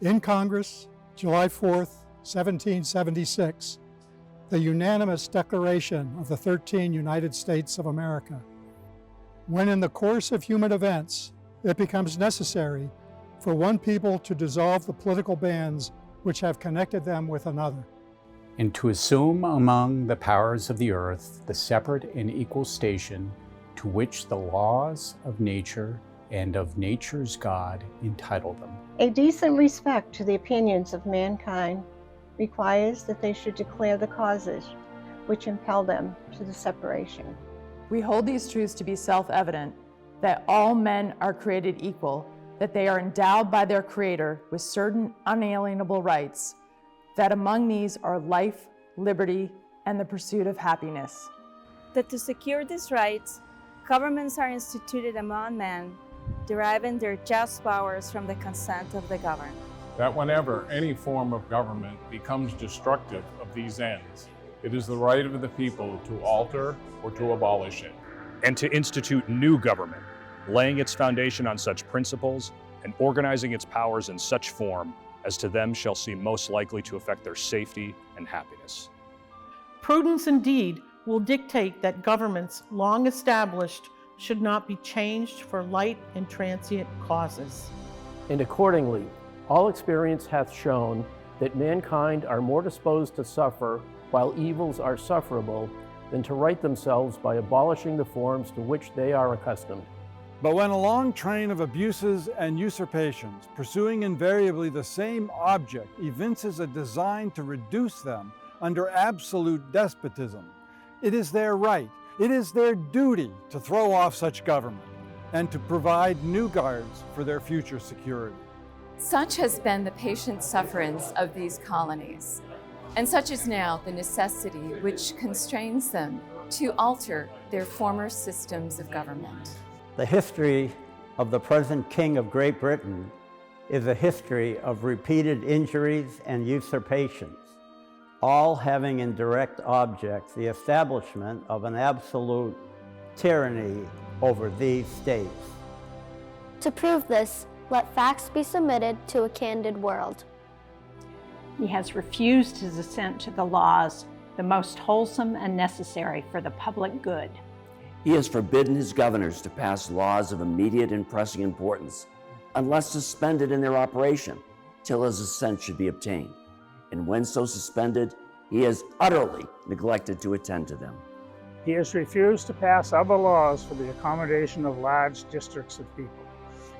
In Congress, July 4th, 1776, the unanimous Declaration of the 13 United States of America. When in the course of human events, it becomes necessary for one people to dissolve the political bands which have connected them with another. And to assume among the powers of the earth the separate and equal station to which the laws of nature and of nature's God entitle them. A decent respect to the opinions of mankind requires that they should declare the causes which impel them to the separation. We hold these truths to be self-evident, that all men are created equal, that they are endowed by their Creator with certain unalienable rights, that among these are life, liberty, and the pursuit of happiness. That to secure these rights, governments are instituted among men, deriving their just powers from the consent of the governed. That whenever any form of government becomes destructive of these ends, it is the right of the people to alter or to abolish it. And to institute new government, laying its foundation on such principles and organizing its powers in such form as to them shall seem most likely to affect their safety and happiness. Prudence indeed will dictate that governments long established should not be changed for light and transient causes. And accordingly, all experience hath shown that mankind are more disposed to suffer while evils are sufferable than to right themselves by abolishing the forms to which they are accustomed. But when a long train of abuses and usurpations, pursuing invariably the same object, evinces a design to reduce them under absolute despotism, it is their right, it is their duty to throw off such government and to provide new guards for their future security. Such has been the patient sufferance of these colonies, and such is now the necessity which constrains them to alter their former systems of government. The history of the present King of Great Britain is a history of repeated injuries and usurpations, all having in direct object the establishment of an absolute tyranny over these states. To prove this, let facts be submitted to a candid world. He has refused his assent to the laws, the most wholesome and necessary for the public good. He has forbidden his governors to pass laws of immediate and pressing importance, unless suspended in their operation, till his assent should be obtained. And when so suspended, he has utterly neglected to attend to them. He has refused to pass other laws for the accommodation of large districts of people,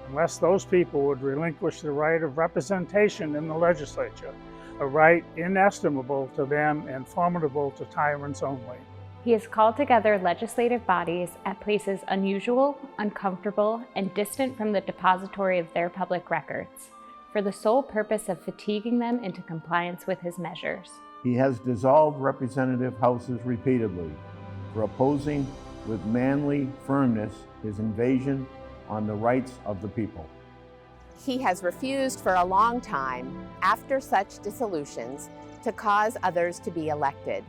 unless those people would relinquish the right of representation in the legislature, a right inestimable to them and formidable to tyrants only. He has called together legislative bodies at places unusual, uncomfortable, and distant from the depository of their public records, for the sole purpose of fatiguing them into compliance with his measures. He has dissolved representative houses repeatedly, for opposing with manly firmness his invasion on the rights of the people. He has refused for a long time, after such dissolutions, to cause others to be elected,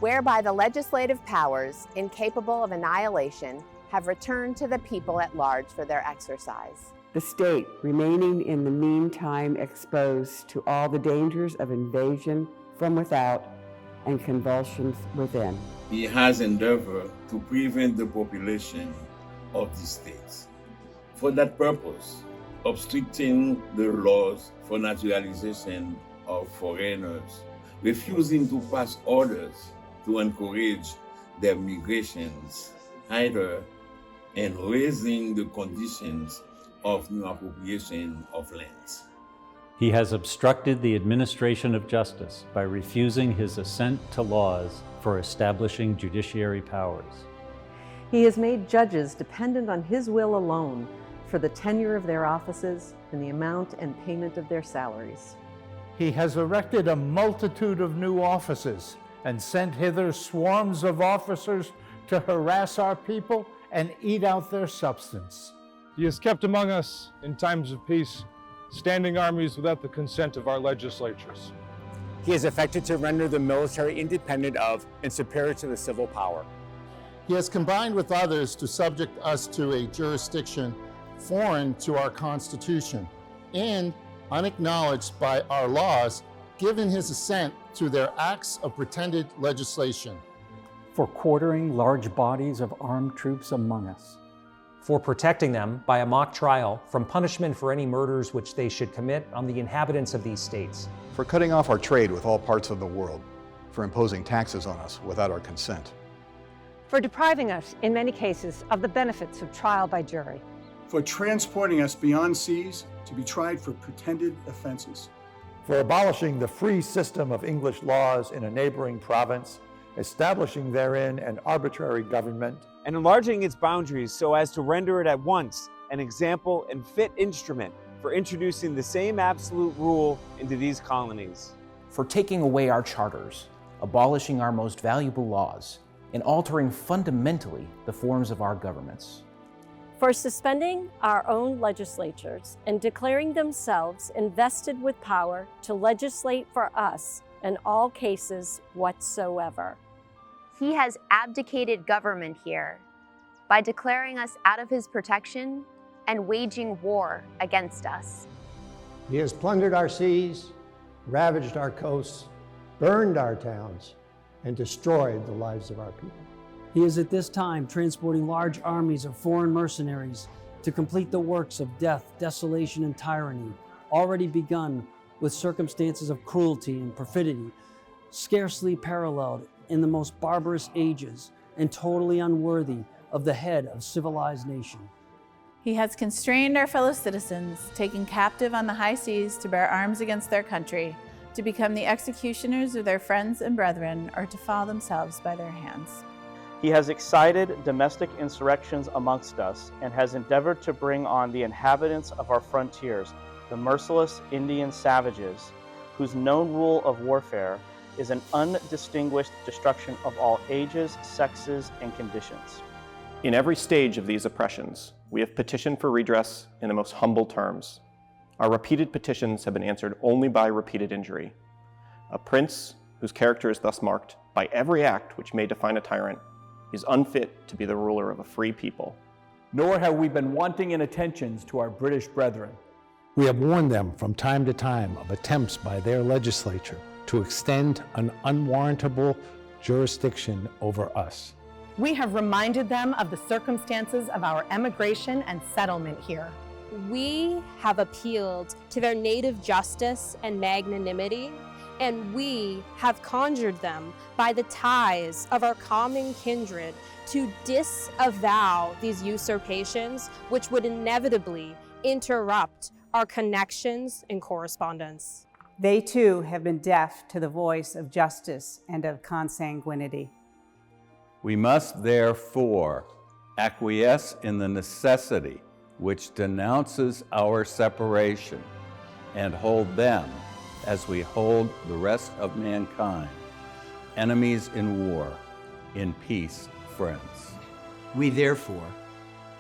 whereby the legislative powers, incapable of annihilation, have returned to the people at large for their exercise. The state remaining in the meantime exposed to all the dangers of invasion from without and convulsions within. He has endeavored to prevent the population of the states. For that purpose, obstructing the laws for naturalization of foreigners, refusing to pass orders to encourage their migrations, either, and raising the conditions of new appropriation of lands. He has obstructed the administration of justice by refusing his assent to laws for establishing judiciary powers. He has made judges dependent on his will alone for the tenure of their offices and the amount and payment of their salaries. He has erected a multitude of new offices and sent hither swarms of officers to harass our people and eat out their substance. He has kept among us, in times of peace, standing armies without the consent of our legislatures. He has effected to render the military independent of and superior to the civil power. He has combined with others to subject us to a jurisdiction foreign to our Constitution, and unacknowledged by our laws, given his assent to their acts of pretended legislation. For quartering large bodies of armed troops among us. For protecting them by a mock trial from punishment for any murders which they should commit on the inhabitants of these states. For cutting off our trade with all parts of the world. For imposing taxes on us without our consent. For depriving us, in many cases, of the benefits of trial by jury. For transporting us beyond seas to be tried for pretended offenses. For abolishing the free system of English laws in a neighboring province, establishing therein an arbitrary government, and enlarging its boundaries so as to render it at once an example and fit instrument for introducing the same absolute rule into these colonies. For taking away our charters, abolishing our most valuable laws, and altering fundamentally the forms of our governments. For suspending our own legislatures and declaring themselves invested with power to legislate for us in all cases whatsoever. He has abdicated government here by declaring us out of his protection and waging war against us. He has plundered our seas, ravaged our coasts, burned our towns, and destroyed the lives of our people. He is at this time transporting large armies of foreign mercenaries to complete the works of death, desolation, and tyranny, already begun with circumstances of cruelty and perfidy, scarcely paralleled in the most barbarous ages, and totally unworthy of the head of civilized nation. He has constrained our fellow citizens, taken captive on the high seas to bear arms against their country, to become the executioners of their friends and brethren, or to fall themselves by their hands. He has excited domestic insurrections amongst us and has endeavored to bring on the inhabitants of our frontiers, the merciless Indian savages, whose known rule of warfare is an undistinguished destruction of all ages, sexes, and conditions. In every stage of these oppressions, we have petitioned for redress in the most humble terms. Our repeated petitions have been answered only by repeated injury. A prince whose character is thus marked by every act which may define a tyrant is unfit to be the ruler of a free people. Nor have we been wanting in attentions to our British brethren. We have warned them from time to time of attempts by their legislature to extend an unwarrantable jurisdiction over us. We have reminded them of the circumstances of our emigration and settlement here. We have appealed to their native justice and magnanimity, and we have conjured them by the ties of our common kindred to disavow these usurpations, which would inevitably interrupt our connections and correspondence. They too have been deaf to the voice of justice and of consanguinity. We must therefore acquiesce in the necessity which denounces our separation and hold them as we hold the rest of mankind, enemies in war, in peace, friends. We therefore,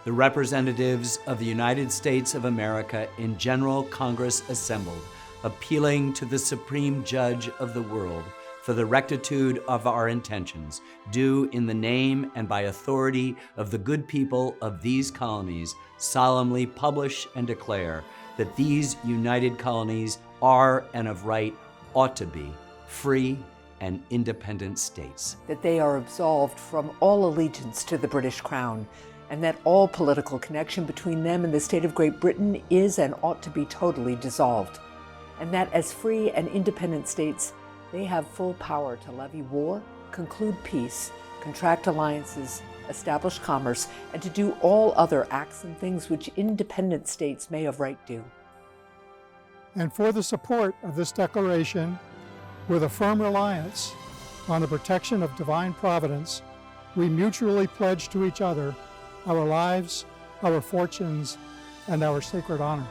the representatives of the United States of America in General Congress assembled, appealing to the Supreme Judge of the world for the rectitude of our intentions, do in the name and by authority of the good people of these colonies solemnly publish and declare that these united colonies are and of right ought to be free and independent states. That they are absolved from all allegiance to the British Crown, and that all political connection between them and the state of Great Britain is and ought to be totally dissolved, and that as free and independent states, they have full power to levy war, conclude peace, contract alliances, establish commerce, and to do all other acts and things which independent states may of right do. And for the support of this declaration, with a firm reliance on the protection of divine providence, we mutually pledge to each other our lives, our fortunes, and our sacred honor.